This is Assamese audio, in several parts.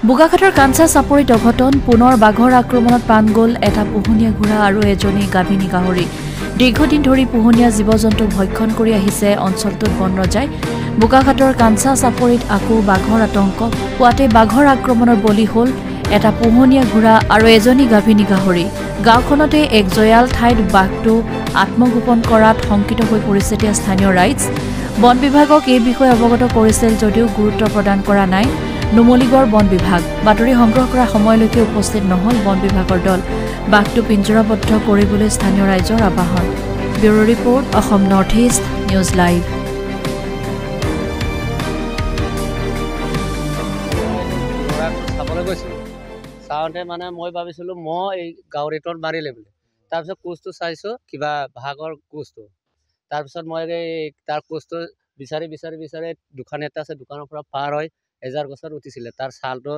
বোকাখাটৰ কাঞ্চা চাপৰিত অঘটন পুনৰ বাঘৰ আক্ৰমণত প্ৰাণ গ'ল এটা পোহনীয়া ঘোঁৰা আৰু এজনী গাভিনী গাহৰি। দীৰ্ঘদিন ধৰি পোহনীয়া জীৱ-জন্তুক ভক্ষণ কৰি আহিছে অঞ্চলটোত বনৰজাই। বোকাখাটৰ কাঞ্চা চাপৰিত আকৌ বাঘৰ আতংক। পুৱাতে বাঘৰ আক্ৰমণৰ বলি হ'ল এটা পোহনীয়া ঘোঁৰা আৰু এজনী গাভিনী গাহৰি। গাঁওখনতে এক জয়াল ঠাইত বাঘটো আত্মগোপন কৰাত শংকিত হৈ পৰিছে এতিয়া স্থানীয় ৰাইজ। বন বিভাগক এই বিষয়ে অৱগত কৰিছিল যদিও গুৰুত্ব প্ৰদান কৰা নাই নুমলীগড় বন বিভাগ। বাতৰি সংগ্ৰহ কৰাৰ সময়লৈকে উপস্থিত নহল বন বিভাগৰ দল। বাঘটো পিঞ্জৰাবদ্ধ কৰিবলৈ স্থানীয় ৰাইজৰ আহ্বান। Bureau report, Assam north east news live. চাওঁতে মানে মই ভাবিছিলোঁ মই এই গাহৰিটোত মাৰিলে বুলি। তাৰপিছত কোচটো চাইছোঁ কিবা ভাগৰ কোচটো। তাৰপিছত মই তাৰ কোচটো বিচাৰি দোকান এটা আছে, দোকানৰ পৰা পাৰ হৈ এজাৰ গছত উঠিছিলে। তাৰ ছালটো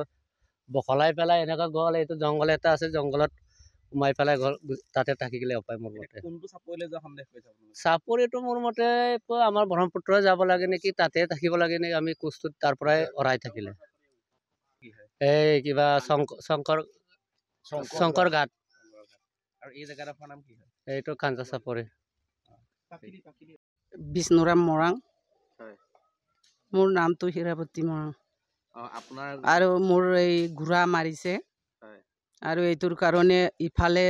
বখলাই পেলাই এনেকুৱা গ'ল, এইটো জংঘল এটা আছে, জংঘলত সোমাই পেলাই গ'ল, তাতে থাকি গ'লে উপায়। মোৰ মতে চাপৰিটো মোৰ মতে আমাৰ ব্ৰহ্মপুত্ৰ যাব লাগে নেকি, তাতে থাকিব লাগে নেকি। আমি কোচটোত তাৰ পৰাই অৰাই থাকিলে এই কিবা শংকৰ ঘাট। আৰু এই জেগাডোখৰ নাম কি হয়? এইটো কাঞ্চা চাপৰি। বিষ্ণুৰাম মৰাং। মোৰ নামটো হীৰাৱতী মৰাং। আৰু মোৰ এই ঘোঁৰা মাৰিছে আৰু এইটোৰ কাৰণে ইফালে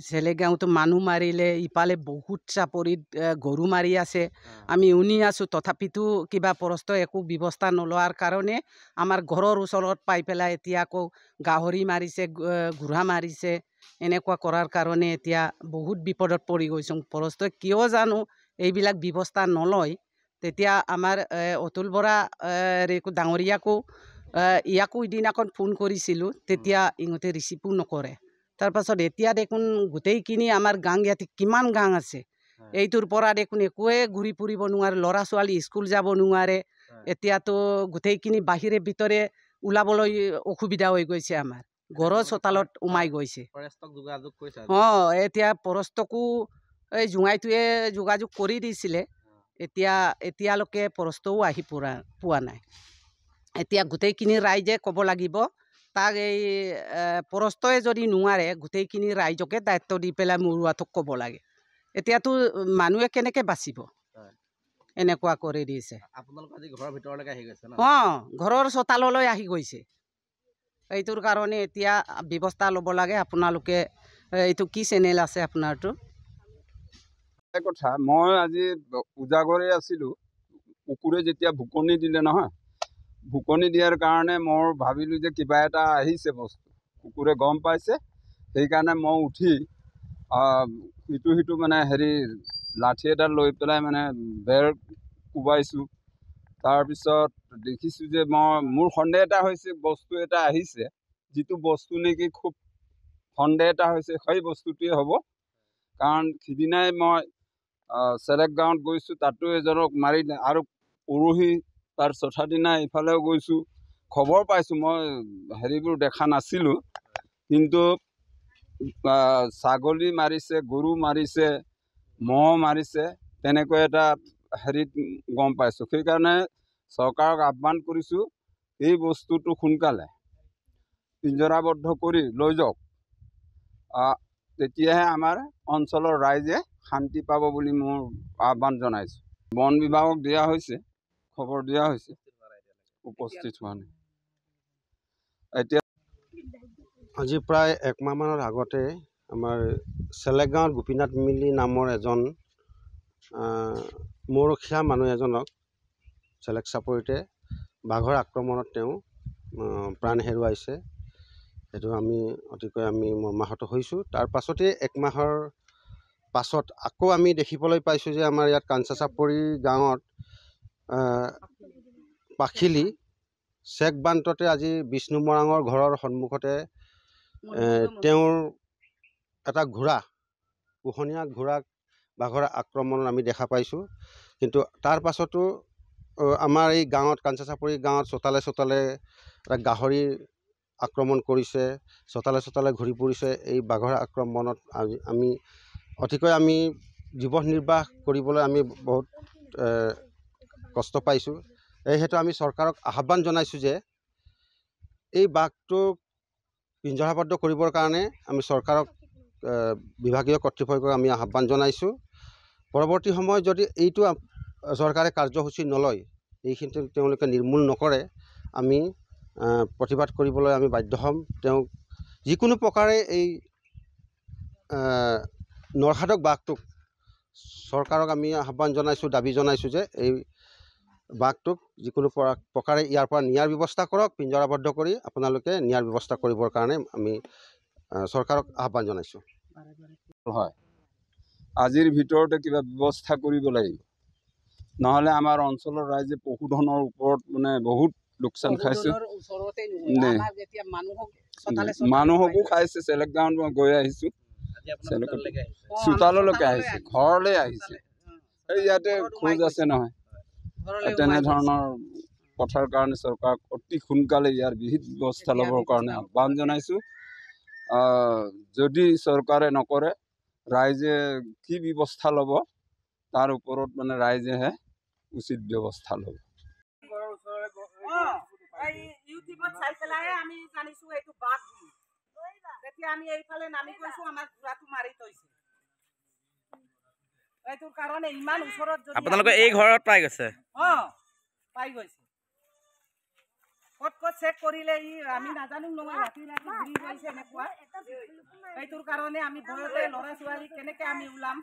চেলেগাঁওতো মানুহ মাৰিলে, ইফালে বহুত চাপৰিত গৰু মাৰি আছে। আমি শুনি আছোঁ, তথাপিতো কিবা পৰস্ত একো ব্যৱস্থা নলোৱাৰ কাৰণে আমাৰ ঘৰৰ ওচৰত পাই পেলাই এতিয়া আকৌ গাহৰি মাৰিছে, ঘোঁৰা মাৰিছে। এনেকুৱা কৰাৰ কাৰণে এতিয়া বহুত বিপদত পৰি গৈছোঁ। পৰস্তই কিয় জানো এইবিলাক ব্যৱস্থা নলয়। তেতিয়া আমাৰ অতুল বৰা ডাঙৰীয়াকো ইয়াকো এদিনাখন ফোন কৰিছিলোঁ, তেতিয়া ইহঁতে ৰিচিভো নকৰে। তাৰপাছত এতিয়া দেখোন গোটেইখিনি আমাৰ গাঁও, ইয়াতে কিমান গাঁও আছে, এইটোৰ পৰা দেখোন একোৱে ঘূৰি ফুৰিব নোৱাৰে, ল'ৰা ছোৱালী স্কুল যাব নোৱাৰে। এতিয়াতো গোটেইখিনি বাহিৰে ভিতৰে ওলাবলৈ অসুবিধা হৈ গৈছে। আমাৰ ঘৰৰ চোতালত সোমাই গৈছে। এতিয়া পৰস্তকো এই জোঙাইটোৱে যোগাযোগ কৰি দিছিলে। এতিয়ালৈকে পৰস্তও আহি পোৱা নাই। এতিয়া গোটেইখিনি ৰাইজে ক'ব লাগিব তাক, এই পৰস্তই যদি নোৱাৰে গোটেইখিনি ৰাইজকে দায়িত্ব দি পেলাই মৰুৱাটোক ক'ব লাগে। এতিয়াতো মানুহে কেনেকৈ বাচিব, এনেকুৱা কৰি দিছে। ঘৰৰ চোতাললৈ আহি গৈছে। এইটোৰ কাৰণে এতিয়া ব্যৱস্থা ল'ব লাগে। আপোনালোকে এইটো কি চেনেল আছে আপোনাৰটো? কথা মই আজি উজাগৰে আছিলোঁ। কুকুৰে যেতিয়া ভুকনি দিলে নহয়, ভুকনি দিয়াৰ কাৰণে মই ভাবিলোঁ যে কিবা এটা আহিছে বস্তু, কুকুৰে গম পাইছে। সেইকাৰণে মই উঠি সিটো মানে লাঠি এটা লৈ পেলাই মানে বেৰ কোবাইছোঁ। তাৰপিছত দেখিছোঁ যে মোৰ সন্দেহ এটা হৈছে বস্তু এটা আহিছে, যিটো বস্তু নেকি খুব সন্দেহ এটা হৈছে সেই বস্তুটোৱে হ'ব। কাৰণ সিদিনাই মই চেলেক গাঁৱত গৈছোঁ, তাতো এজনক মাৰিলে। আৰু পৰহি তাৰ চথা দিনা ইফালেও গৈছোঁ, খবৰ পাইছোঁ। মই হেৰিবোৰ দেখা নাছিলোঁ, কিন্তু ছাগলী মাৰিছে, গৰু মাৰিছে, ম'হ মাৰিছে, তেনেকৈ এটা গম পাইছোঁ। সেইকাৰণে চৰকাৰক আহ্বান কৰিছোঁ, এই বস্তুটো সোনকালে পিঞ্জৰাবদ্ধ কৰি লৈ যাওক। তেতিয়াহে আমাৰ অঞ্চলৰ ৰাইজে শান্তি পাব বুলি মোৰ আহ্বান জনাইছোঁ। বন বিভাগক দিয়া হৈছে, খবৰ দিয়া হৈছে, উপস্থিত হোৱা নাই। এতিয়া আজি প্ৰায় একমাহমানৰ আগতে আমাৰ চেলেগাঁৱৰ গোপীনাথ মিলি নামৰ এজন মৰখীয়া মানুহ এজনক চেলেক চাপৰিতে বাঘৰ আক্ৰমণত তেওঁ প্ৰাণ হেৰুৱাইছে। সেইটো অতিকৈ আমি মৰ্মাহত হৈছোঁ। তাৰ পাছতে একমাহৰ পাছত আকৌ আমি দেখিবলৈ পাইছোঁ যে আমাৰ ইয়াত কাঞ্চা চাপৰি গাঁৱত পাখিলি চেক বান্ততে আজি বিষ্ণু মৰাঙৰ ঘৰৰ সন্মুখতে তেওঁৰ এটা ঘোঁৰা, পোহনীয়া ঘোঁৰাক বাঘৰ আক্ৰমণত আমি দেখা পাইছোঁ। কিন্তু তাৰ পাছতো আমাৰ এই গাঁৱত, কাঞ্চা চাপৰি গাঁৱত চোতালে এটা গাহৰি আক্ৰমণ কৰিছে, চোতালে ঘূৰি ফুৰিছে। এই বাঘৰ আক্ৰমণত অতিকৈ আমি জীৱন নিৰ্বাহ কৰিবলৈ আমি বহুত কষ্ট পাইছোঁ। এইহেতু আমি চৰকাৰক আহ্বান জনাইছোঁ যে এই বাঘটোক পিঞ্জৰাবদ্ধ কৰিবৰ কাৰণে আমি চৰকাৰক বিভাগীয় কৰ্তৃপক্ষক আমি আহ্বান জনাইছোঁ। পৰৱৰ্তী সময়ত যদি এইটো চৰকাৰে কাৰ্যসূচী নলয়, এইখিনি তেওঁলোকে নিৰ্মূল নকৰে, আমি প্ৰতিবাদ কৰিবলৈ আমি বাধ্য হ'ম। তেওঁক যিকোনো প্ৰকাৰে এই নৰখাদক বাঘটোক চৰকাৰক আমি আহ্বান জনাইছোঁ, দাবী জনাইছোঁ যে এই বাঘটোক যিকোনো প্ৰকাৰে ইয়াৰ পৰা নিয়াৰ ব্যৱস্থা কৰক, পিঞ্জৰাবদ্ধ কৰি আপোনালোকে নিয়াৰ ব্যৱস্থা কৰিবৰ কাৰণে আমি চৰকাৰক আহ্বান জনাইছোঁ। হয়, আজিৰ ভিতৰতে কিবা ব্যৱস্থা কৰিব লাগিব, নহ'লে আমাৰ অঞ্চলৰ ৰাইজে পশুধনৰ ওপৰত মানে বহুত লোকচান খাইছে। মানুহকো খাইছে। চেলেক গাঁৱত মই গৈ আহিছোঁ, চোতাললৈকে আহিছে, ঘৰলৈ আহিছে। এই ইয়াতে খোজ আছে নহয়। তেনেধৰণৰ কথাৰ কাৰণে চৰকাৰক অতি সোনকালে ইয়াৰ বিহিত ব্যৱস্থা ল'বৰ কাৰণে আহ্বান জনাইছোঁ। যদি চৰকাৰে নকৰে, ৰাইজে কি ব্যৱস্থা ল'ব তাৰ ওপৰত মানে ৰাইজেহে উচিত ব্যৱস্থা ল'ব। ইউটিউবত চাই পেলাই আমি জানিছোঁ এইটো বাঘ বুলি। তেতিয়া আমি এইফালে নামি গৈছোঁ, আমাৰ ঘোঁৰাটো মাৰি থৈছে। এইটোৰ কাৰণে ইমান ওচৰত আপোনালোকে এই ঘৰত পাই গৈছে? পাই গৈছে। ক'ত চেক কৰিলে আমি নাজানো নহয়, ৰাতি ঘূৰি গৈছে এনেকুৱা। এইটোৰ কাৰণে আমি ভয়তে ল'ৰা ছোৱালী কেনেকৈ আমি ওলাম,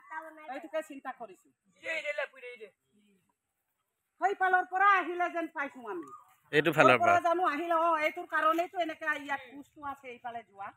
এইটোকে চিন্তা কৰিছোঁ। সেইফালৰ পৰা আহিলে যেন পাইছোঁ আমি। এইটো ফালৰ পৰা জানো আহিলে এইটোৰ কাৰণেতো এনেকৈ ইয়াত পোষ্টটো আছে এইফালে যোৱা।